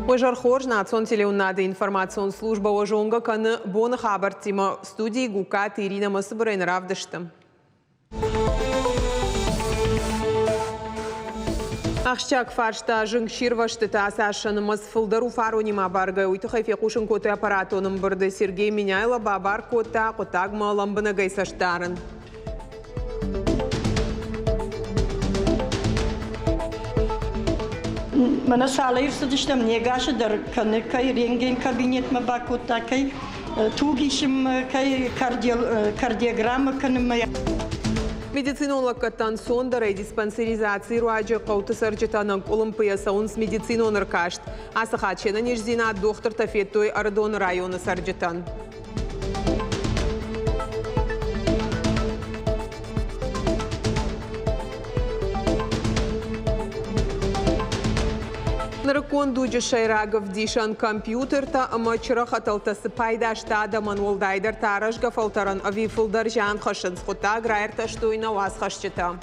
Ожархор национ телеуннады информацион служба ожонга каны боны хабар тима студии гукат Ирина Масыбырын равдыштым. Ахшчак фаршта жыңширвашты тасашынымыз фылдару фаронима баргай уйтықай фекушын коты аппаратоным бұрды Сергей Миняйла бабар кота котагма ламбына гайсаштарын. Мана салайырсы дыштам негаши дар кай рентген кабинет ма бакота кай тугишим кай кардиограмма канымая. Медицинолог каттан сондарай диспансеризации руаджи қауты сарджетанын Олымпия саунс медициноныр кашт. Асыхачена нежзина доктор Тафеттой Ардон районы сарджетан. Наркон дуджи шайрагов дишан компьютер-та амачыра хаталтасы пайдаштада мануалдайдар тарашга фалтаран авифылдар жан хашын схута грайрта штойна вас хашчыта.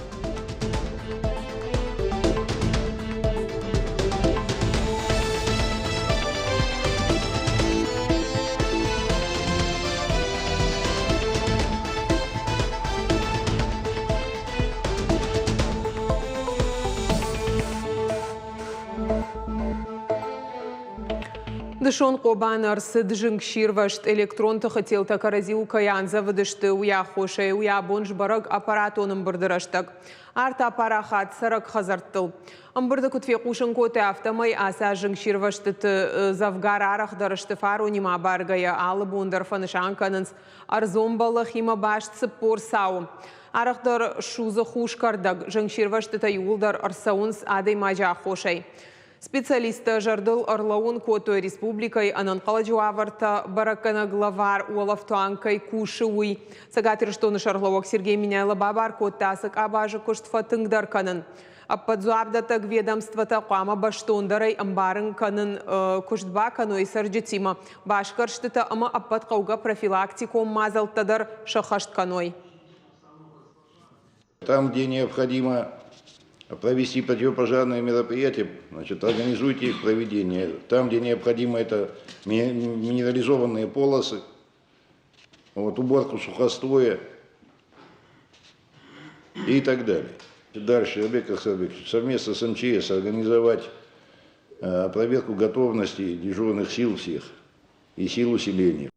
Дышон қобан арсыд жыңширвашт электронты хотелта каразил каянза выдышты уя хошай уя бонж бараг аппарат оным бұрдыраштак. Арта аппарахат сарак хазарттыл. Амбырды күтфе қушын коты автомай аса жыңширвашты завгар арах дарышты фаронима баргая алы бондар фанышанканынс арзомбалы хима башцы пор сау. Арахдар шузы хушкардак жыңширвашты юлдар арсаунс адай мажа хошай. Специалисты жардыл Орлаун Котой Республикой ананқала жуаварта баракана главар Уолафтуанкай кушыуй. Сагатыр штоны шарловок Сергей Миняйла бабар коттасык абажы куштфа тыңдар канын. Аппадзуабдата ведомствата қуама баштондарай амбарын канын куштба каной сарджетима. Башкарштыта ама аппад қауга профилактиком мазалтадар шахашт каной. Там, где необходимо провести противопожарные мероприятия, значит, организуйте их проведение. Там, где необходимо, это минерализованные полосы, вот, уборку сухостоя и так далее. Дальше, Рабек Асарбекович, совместно с МЧС организовать проверку готовности дежурных сил всех и сил усиления.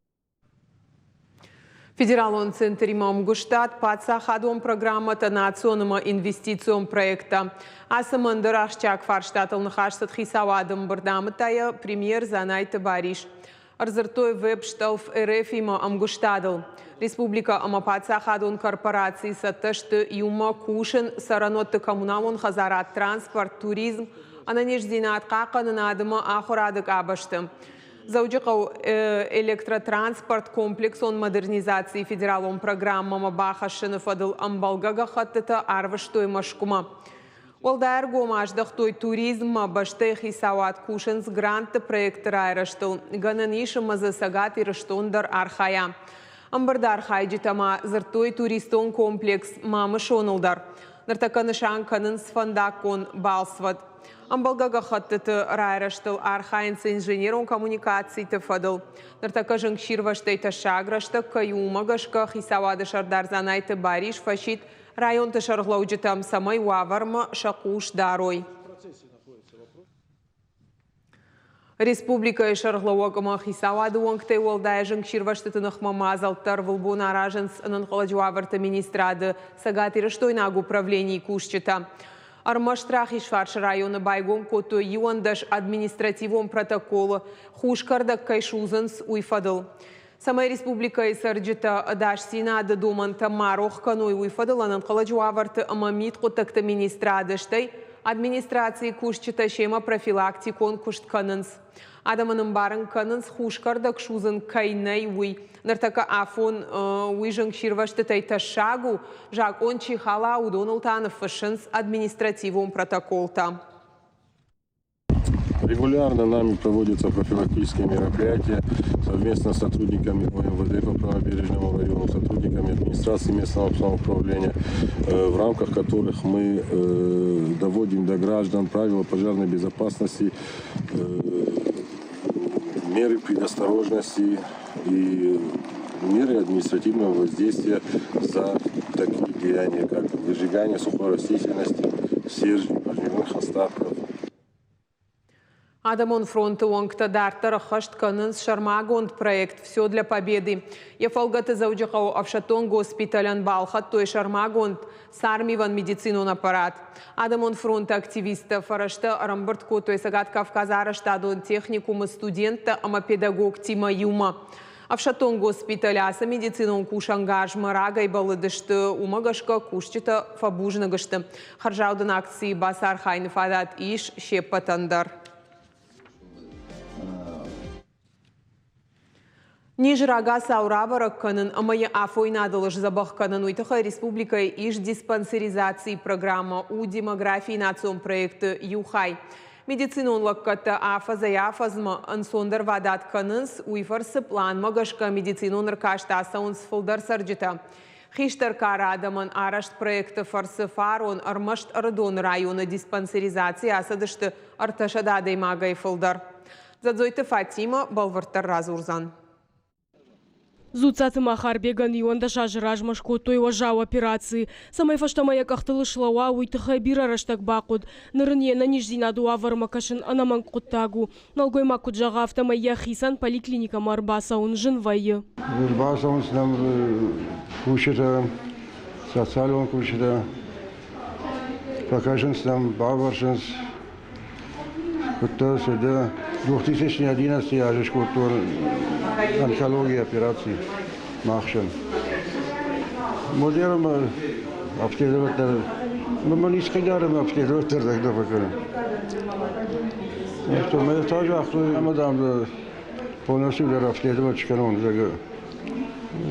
Федералон центр имам Гуштат паца хадом программата национального инвестицион проекта. Асамандыр Ахшчак фарштатыл нахаштат хисавадым бардамытая премьер Занайты Бариш. Арзыртой веб-шталф РФ има Амгуштадыл. Республика ама паца хадон корпорации сатышты юма кушын саранотты коммуналон хазарат транспорт, туризм, ананеждинат қақанын адымы ахурадык абашты. Заудžiqau электротранспорт комплекс он модернизации федералом программама бахашыны фадыл амбалгага хаттыта арвыштой машкума. Олдар гомаждах той туризма баштай хисават кушынс гранты проекты райраштыл. Гананишым мазасагат ирыштондар архая. Амбарда архайджитама зыртой туристон комплекс мамы шонылдар. Нартаканышан канын сфандакон балсват. Амбалгага хаттыты райраштыл архайнцы инженерон коммуникации тыфадыл. Нартака жыңширваштай ташаграшты каюмагашка хисавады шардар Занайты Бариш фашит район ташарглауджитам самай ваварма шакуш дарой. Республика шарглауагама хисавады уангтай уалдая жыңширвашты тынықма мазалтар вылбун аражынс нанқаладжуаварты министрады сагатирыштойнаг управлений кушчита. Армаштрах Ишфарш районы байгон кото юандаш административом протоколы хушкардак кайшузанс уйфадыл. Самай республика сарджита даш синады доманта марох каной уйфадыл ананқала жуаварты амамит қотакты министрадыштай администрации кушчита шема профилактикон кушт канынс. Адаманың барын канынс хушкардак шузан кайнай уй. Нартака афон уйжың ширвашты тайта шагу, жак он чихала удонылтаны фышынс административом протоколта. Регулярно нами проводятся профилактические мероприятия совместно с сотрудниками ОМВД по правобережному району, сотрудниками администрации местного самоуправления, в рамках которых мы доводим до граждан правила пожарной безопасности, меры предосторожности и меры административного воздействия за такие деяния, как выжигание сухой растительности, сержей, огневых остатков. Адамон фронта оңкта дартар хашт канынс шармагонд проект «Все для победы». Ефалгаты заудихау Авшатон госпиталян балхат той шармагонд сармиван медицинон аппарат. Адамон фронта активиста фарашта арамбыртко той сагат Кавказара штадон техникумы студента ама педагог Тима Юма. Авшатон госпиталяса медицинон куш ангажма рагай балыдышты умагашка кушчыта фабужнагышты. Харжаудан акции басар хайны фадат иш шеппатандар. Нижрага саурабара канын амая афойнадылыш забах канын уйтыха республика иш диспансеризации программа у демографии национ проекты Юхай. Медицинон лакката афаза яфазма ансондар вадат канынс уйфарсы план магашка медицинон ркаштаса он сфылдар сарджита. Хиштар карадаман арашт проекта фарсы фарон армашт ардон района диспансеризации асадышты арташададай магай фылдар. Задзойты Фатима балвартар разурзан. Зуцаты махарбеган ионда шажыражмаш котой важау операции. Самай фаштамая кахтылышлауа уйтыха бирараштак бақуд. Нырынье на нижзинаду авармакашын анаман куттагу. Налгой макуд жага автомая хисан поликлиника марбаса он жынвайы. Марбаса он с нам кушета, социально он кушета. Покажем с нам баваршенс. Кутта сюда 2011 яжеш кутур онкология операции махшен. Модерн обследователь, мы не скидаем обследователь тогда пока. Что мы тоже мадам полностью обследовать канон зага.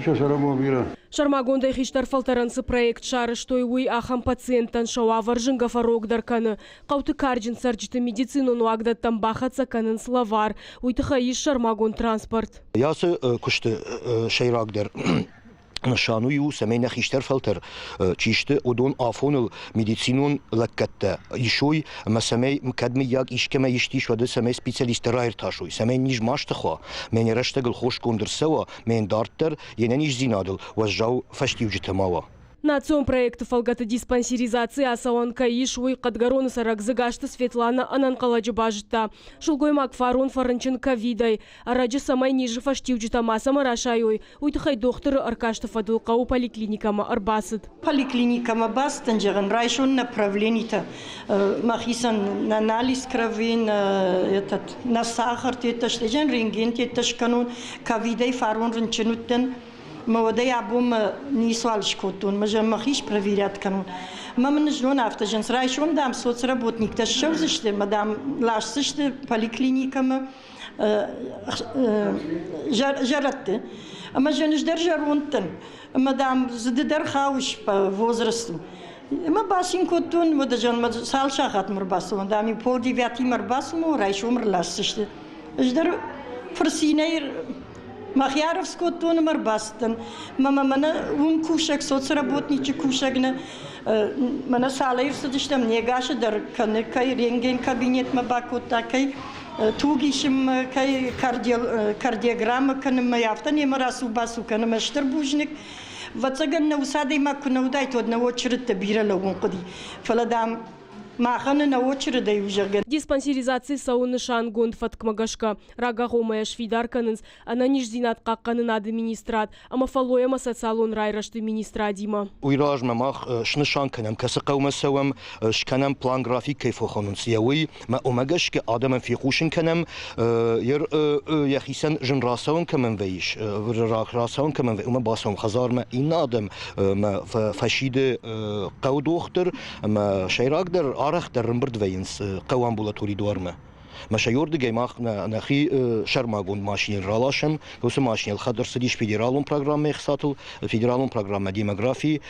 Сейчас работаем мира. Шармагонда хиштар фалтарансы проект шары, что и уй ахам пациентан шауавар жингафа рогдарканы. Қауты карджин сарджиты медицину нуагдат тамбахатса канын славар. Уйтыха иш шармагон транспорт. Ясы кушты шейрагдер. Ншаную семейна хиштер филтр чишты одон афонул медицинун лаккатта ишой масамей кадми як ишкема иштиш вады семей специалист райр ташуй семей ниж маштахо мен раштагл хош кондырсава мен дартер енениш зинадыл вазжау фаштивжитамава. Национ проекты фалгата диспансеризации асауан каиш уй кадгароны сарак загашты Светлана ананкаладжы бажыта. Шулгой макфарон фаранчын ковидай. Араджы самай ниже фаштивджита масама рашайой. Уйтыхай докторы аркашты фадылкау поликлиникама арбасыд. Поликлиникама бастан жығын райшон направление-то. Махисан на анализ крови, на сахар, теташтежен рентген, теташканун, ковидай фарон рынчынуттен. Молодые обум не свалишкотун, мы же махиш проверят канун. Мама не ждет автожен, сразу он дам соцработник, то что зашли, мадам лашсышты поликлиникам жаратты. А мы же не ждем жарунтен, мадам задидар хауш по возрасту. Мы басим котун, мы даже мы салшахат марбасу, мадам и полдевятый марбасу, мы райшу марлашсышты. Ждем фарсиней. Махяровского номер бастан, мама мана кушак соцработничий кушагна, мана салаев садиштам негаше дар кай рентген кабинет мабаку такай, тугишим кай кардиограмма канем маявта не марасу басу канем штарбужник, вацаган на усады маку на удай то одна очередь табирала ункади, фаладам. Диспансеризации сауны шангонд фаткмагашка. Рага гомая швидарканынс, она нижзинат какканын администрат, ама фалояма социалон райрашты министрадима. Уйраж мамах шнышанканам, касакаума сауам, шканам план график кайфоханун сияуи, ма омагашке адамам фихушинканам, ер яхисан жен расаун камен вейш, расаун камен вей, ума басаум хазарма ин адам, ма фашиде каудохтер, ма шайрагдер, арах در رمبرد وینس قوام بولاتوری دارمه. مشاور دیگه نخی شرماگون ماشین رالاشم واسه ماشین الخدر سدیش فدرالون پروگرام مخصاتل فدرالون پروگرام دیموگرافی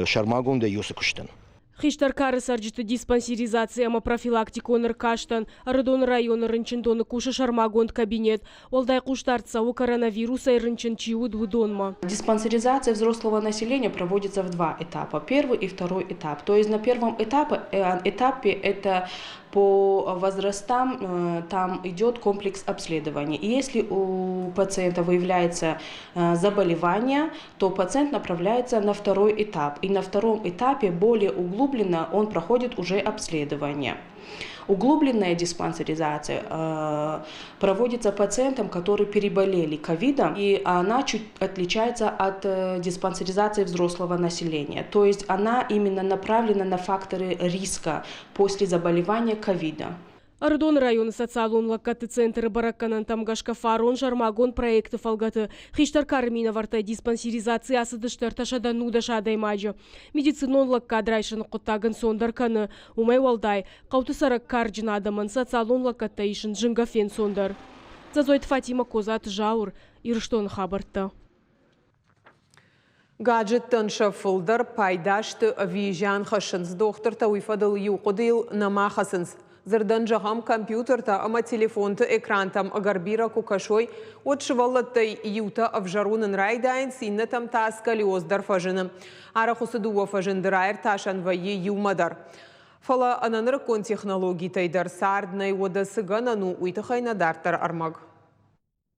شرماگون ده یوس کشتن. Хиштар кары сарджиты диспансеризация ма профилактиконыр каштан, Ардон районы рынчындоны кушы шармагонд кабинет, олдай куштарца у коронавируса и рынчын чиуд вудонма. Диспансеризация взрослого населения проводится в два этапа, первый и второй этап. То есть на первом этапе это по возрастам там идет комплекс обследования. И если у пациента выявляется заболевание, то пациент направляется на второй этап. И на втором этапе более углубленно он проходит уже обследование. Углубленная диспансеризация проводится пациентам, которые переболели ковидом, и она чуть отличается от диспансеризации взрослого населения. То есть она именно направлена на факторы риска после заболевания ковида. Ардон районы социалон лаккаты центры баракканан тамгашка фарон жармагон проекты фалгаты. Хиштар кармина варта диспансеризация асыдыштар ташадану дашадай маджа. Медицинон лакка драйшын құттагын сондар умай валдай. Қауты сарак карджин адамын социалон лаккатта ишін жынгафен сондар. Зазойт Фатима Козат жаур, ирштон хабарта. Гаджет шафылдар пайдашты вижан хашынс доктор тауифадыл юқудыл намахасынс. Зырдан жағам компьютерта, ама телефонты экрантам агарбира кукашой, от шывалаттай юта авжарунын райдайн синна там таскалиоздар фажыны. Арахусыдуа фажындырайр ташан вайе юмадар. Фала ананыр кон технологий тайдар сарднай одасыганану уйтахайна дартар армаг.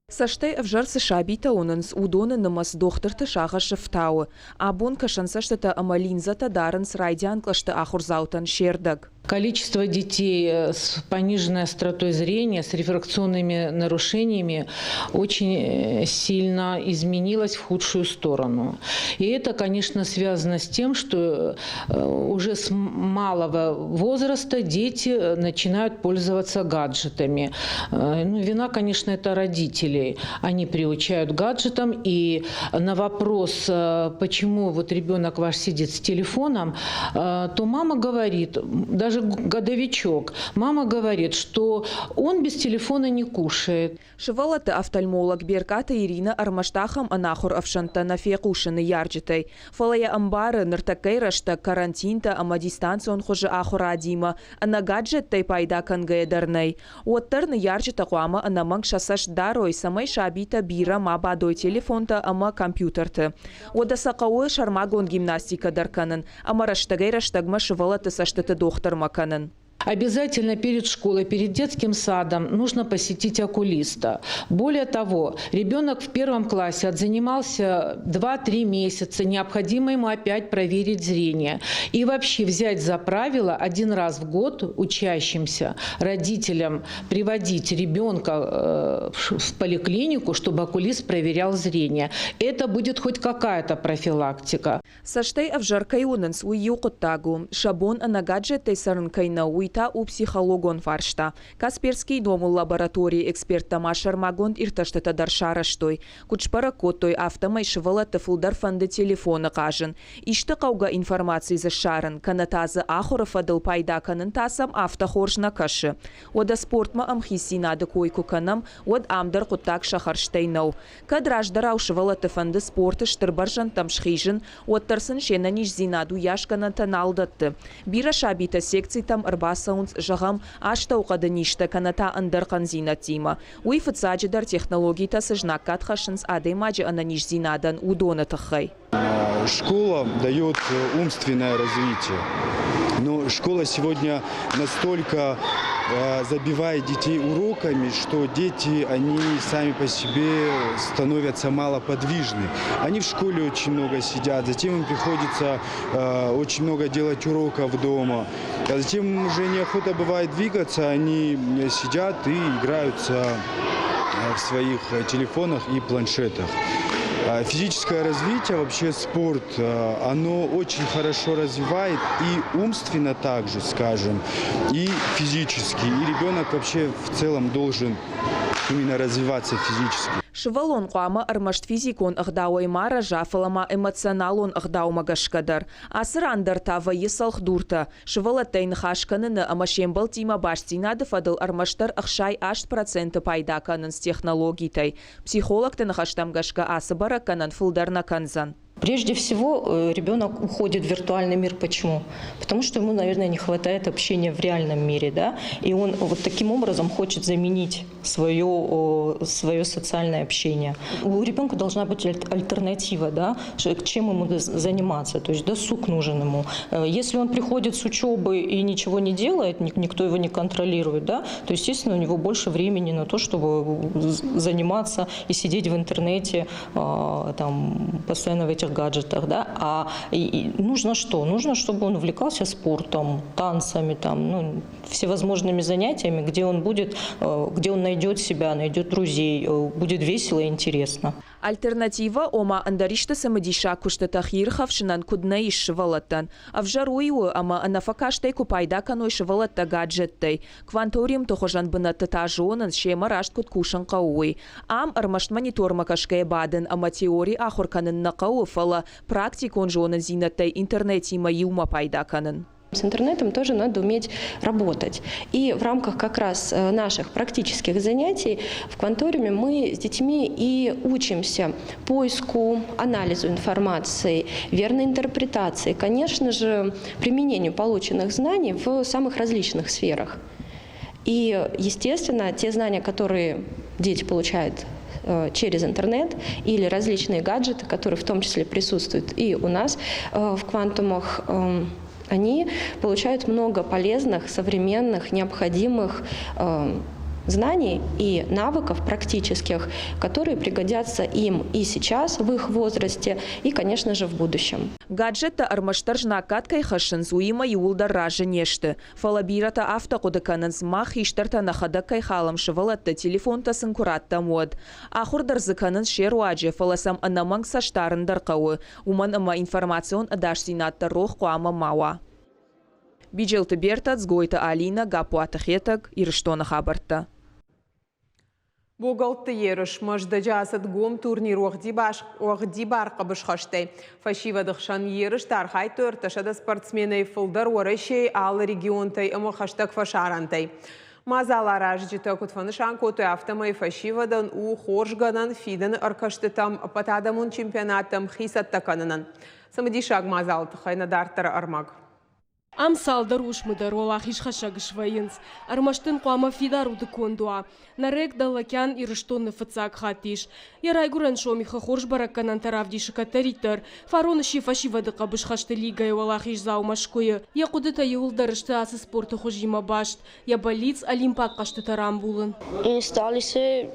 Саштай авжар сашабита онынс удоны намас дохтырты шаға шыфтауы. Абон кашансаштата амалинзата дарынс райдян клашты ахурзаутан шердаг. Количество детей с пониженной остротой зрения, с рефракционными нарушениями очень сильно изменилось в худшую сторону. И это, конечно, связано с тем, что уже с малого возраста дети начинают пользоваться гаджетами. Вина, конечно, это родителей. Они приучают к гаджетам. И на вопрос, почему вот ребенок ваш сидит с телефоном, то мама говорит, даже годовичок. Мама говорит, что он без телефона не кушает. Шывалаты офтальмолог Берката Ирина Армаштахам анахур авшанта на фекушины ярджитай. Фалая амбары ныртакай рашта карантинта ама дистанцион хуже ахурадима, а на гаджеттай пайда кангаедарнай. Уаттарны ярджита хуама анаманг шасаш дарой самай шабита бира мабадой телефонта ама компьютерты. Одасакауы шармагон гимнастика дарканын, ама раштагай раштагма шывалаты саштаты доктор маканын. Обязательно перед школой, перед детским садом нужно посетить окулиста. Более того, ребенок в 1 классе отзанимался 2-3 месяца, необходимо ему опять проверить зрение. И вообще взять за правило 1 раз в год учащимся родителям приводить ребенка в поликлинику, чтобы окулист проверял зрение. Это будет хоть какая-то профилактика. Саштай авжаркай онынс уйю құттагу. Шабон анагаджеттай сарынкайна уйта у психологон фаршта. Касперский дому лаборатории эксперт Тамашар Магонд ирташтата даршараштой. Кучпара коттой автомай шывала тыфылдар фанды телефона кажын. Ишты қауға информации за шарын. Канатазы ахура фадыл пайда канын тасам автохоржна кашы. Ода спортма амхисинады койку канам, од амдар құттак шахарштайнау. Кадраждар аушывала тыфанды спорты штырбаржан тамшхижын, оттарсын шенаниш зинаду яшканан таналдатты. Бира шабита секций там арбасаунс жағам ашта уқады ништа каната андарқан зинатима. Уй фыцаджидар технологий тасыжнак катхашынс адаймаджи ананиш зинадан удона тахай. Школа дает умственное развитие. Но школа сегодня настолько забивает детей уроками, что дети, они сами по себе становятся малоподвижны. Они в школе очень много сидят, затем им приходится очень много делать уроков дома. А затем уже неохота бывает двигаться, они сидят и играются в своих телефонах и планшетах. Физическое развитие, вообще спорт, оно очень хорошо развивает и умственно также, скажем, и физически. И ребенок вообще в целом должен именно развиваться физически. Шывалон қуама армашт физикон ағдауай мара жафалама эмоционалон ағдаума гашкадар. Асыр андарта вайы салхдурта. Шывалаттайн хашканыны амашембал тима баштинады фадыл армаштар ақшай 8% пайдаканын с технологитай. Психологтын хаштам гашка асы бараканан фылдарна канзан. Прежде всего, ребенок уходит в виртуальный мир. Почему? Потому что ему, наверное, не хватает общения в реальном мире, да? И он вот таким образом хочет заменить свое социальное общение. У ребенка должна быть альтернатива, да? Чем ему заниматься, то есть досуг нужен ему. Если он приходит с учебы и ничего не делает, никто его не контролирует, да? То, естественно, у него больше времени на то, чтобы заниматься и сидеть в интернете, там, постоянно в этих гаджетах, да, нужно что? Нужно, чтобы он увлекался спортом, танцами, там, всевозможными занятиями, где он найдет себя, найдет друзей, будет весело и интересно. Альтернатива ома андаришта самадиша куштата хирхав шинан куднаиш швалатан. А в жаруйу ама анафакаштай купайда каной швалата гаджеттай. Кванториум тохожан бына татажонан шема рашт кут кушан кауи. Ам армашт монитор макашкай баден ама теории ахурканын накауфала. Практик он жонан зинаттай интернете маюма пайда канын. С интернетом тоже надо уметь работать. И в рамках как раз наших практических занятий в Кванториуме мы с детьми и учимся поиску, анализу информации, верной интерпретации, конечно же, применению полученных знаний в самых различных сферах. И, естественно, те знания, которые дети получают через интернет или различные гаджеты, которые в том числе присутствуют и у нас в Квантумах, они получают много полезных, современных, необходимых знаний и навыков практических, которые пригодятся им и сейчас, в их возрасте, и, конечно же, в будущем. Гаджетта армаштаржна каткай хашинзуима юлдар раженешты. Фалабирата автокудакананс мах иштарта нахадакай халам шевалатта телефонта сынкуратта мод. Ахурдар зыканан шеруаджи фаласам анаманг саштарындар кауы. Уман ама информацион адашсинатта рох куама мауа. Биджелты Бертац, Гойта Алина, Гапуата Хетаг, Ирштона Хабарта. Бугалты ерыш мажда жасад гом турнир оғди барқы бішқаштай. Фашива дықшан ерыш тархай төрташада спортсменей фылдар орайшей ал регионтай ымы хаштаг фашарантай. Мазалар ажджита кутфанышан котой автомай фашивадан у хоржганан фиден аркаштытам патадамун чемпионатам хисаттаканынан. Самадишаг мазалты хайнадартар армаг. Амсалдар ушмыдар олахиш хашагыш военс. Армаштын қуама фидар уды кондуа. Нарек далакян ирыштонны фыцак хатиш. Ярайгуран шомиха хорж баракканан таравдиши катаритар. Фароны шифашивады қабыш хашты лигай олахиш заумашкойы. Я кудыта юлдарышты асы спорты хожима башт. Я болиц олимпак кашты тарам булын. Инсталисы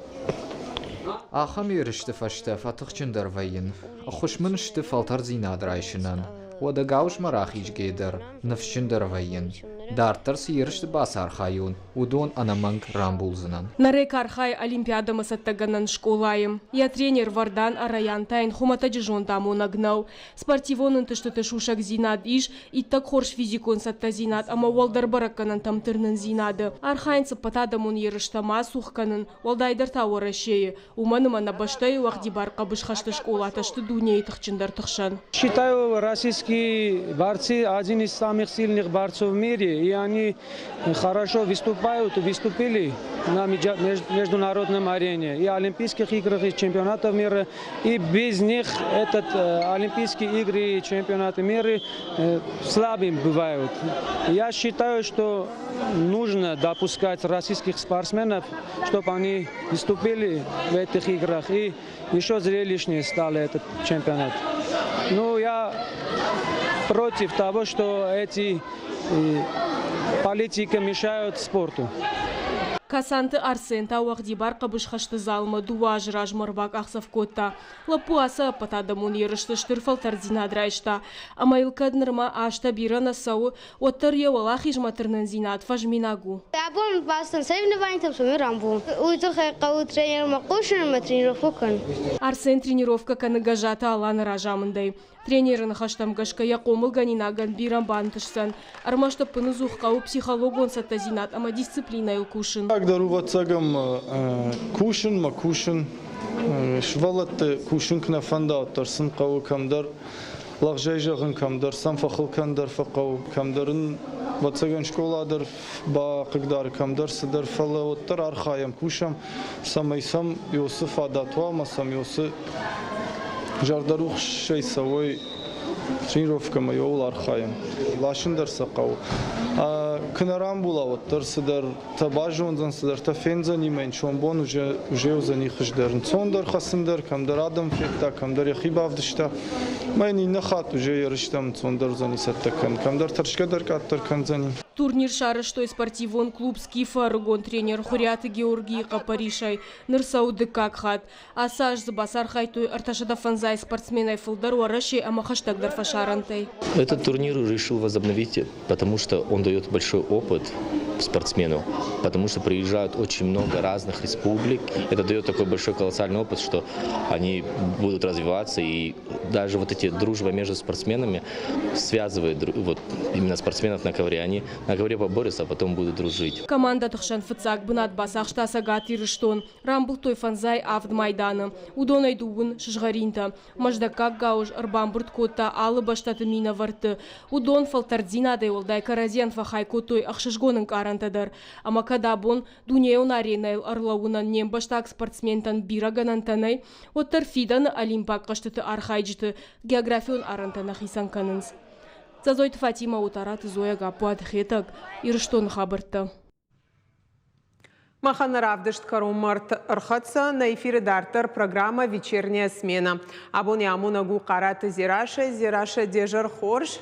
Ахам ерышты фашты фатықчындар воен. Хошмынышты фалтар зинадрайшынан. Ода гауш марахич гейдер, навшиндер воен. Дартарс ершт басар хайун, удон анаманг рамбулзынан. Нарек архай олимпиада масаттаганан школаем. Я тренер Вардан Араян тайн хумата джон таму нагнау. Спортивонын тышты шушак зинад иш, и так хорш физикон сатта зинад, ама уалдар баракканан там тырнын зинады. Архайнцы патадамун ерыштама сухканын, уалдайдар тауара шеи. Уманыма на баштай уахди барка бышхашты школа ташты дуней тахчындар тахшан. Считаю, российские борцы один из самых сильных борцов в мире. И они хорошо выступили на международном арене. И Олимпийских играх, и чемпионатов мира. И без них Олимпийские игры и чемпионаты мира слабым бывают. Я считаю, что нужно допускать российских спортсменов, чтобы они выступили в этих играх. И еще зрелищнее стал этот чемпионат. Ну, я против того, что эти политики мешают спорту. Касанты Арсен тауахди барка бышхашты залма дуаж ражмарбак ахсавкотта. Лапуаса патадамун ерышты штырфалтар зинадрайшта. Амайлкаднырма ашта бирана сау оттар евала хижматырнын зинат фажминагу. Абон бастан соревнованиям сумирамбу. Уйдухай кау тренер макушин, мы тренировку кан. Арсен тренировка канагажата аланы ражамындай. Тренерын хаштам гашка якомыл ганинаган бирамбан тышсан. Армашта пынызух кау психологон сатта зинат, ама дисциплина илкушин. Агдар увацагам кушин, макушин, швалатты кушин кнафанда оттарсын кау камдар, лағжай жағын камдар, самфахыл кандар фақау камдарын вацаган школадыр, ба қыгдар камдар сыдар фалы оттар архаям кушам, самайсам Йосиф адатуа, масам Йосиф жардарух шейсовой тренировка моего архаем. Лашиндар сакау. Кнарам була вот торсидар табажондан сидар тафензани мен чомбон уже узани хиждерн. Цондар хасиндар камдар адам фекта камдар яхибавдышта. Майни нахат уже ярыштам цондар зани саттакан. Камдар таршкадар каттар канзани. Турнир шарыштой спортивон клуб Скифа ругон тренер Хуряты Георгий Капаришай нырсауды какхат. Асаж забасар хайтой арташада фанзай спортсменай фылдар уараши амахаштагдар фашарантай. Этот турнир решил возобновить, потому что он дает большой опыт спортсмену, потому что приезжают очень много разных республик. Это дает такой большой колоссальный опыт, что они будут развиваться, и даже вот эти дружба между спортсменами связывает вот именно спортсменов на ковре. Они на ковре поборются, а потом будут дружить. Команда Тахшан Фацак бынат басах штасагат ирыштон. Рамбл той фанзай авд майдана. Удонай дугун шишгаринта. Маждакак гауш арбамбурт кота алы баштаты мина варты. Удон фалтардзина дейолдай каразен фахай котой ахшишгонын карантадар. Ама кадабон дунеон аренайл арлауынан нем баштак спортсментан бираганантанай. Оттар фидан олимпак каштыты архайджты. Географион арантана хисанканынс. Зазойт Фатима утарат Зоя Гапуат хетак ирыштон хабарта. Махана Равдышт Карумарт Архатса на эфире Дартер программа «Вечерняя смена». Абоне Амунагу Карата Зираша Дежар Хорш.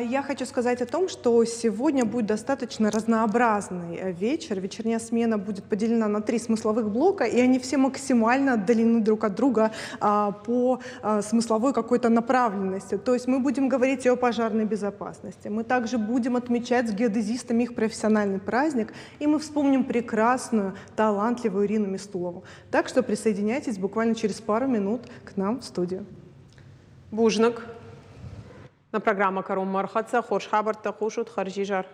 Я хочу сказать о том, что сегодня будет достаточно разнообразный вечер. Вечерняя смена будет поделена на 3 смысловых блока, и они все максимально отдалены друг от друга по смысловой какой-то направленности. То есть мы будем говорить и о пожарной безопасности. Мы также будем отмечать с геодезистами их профессиональный праздник. И мы вспомним прекрасную, талантливую Ирину Мистулову. Так что присоединяйтесь буквально через пару минут к нам в студию. Бужнак. На программа «Карум Мархатса», Хорш Хабарта, Хушут, Харжижар.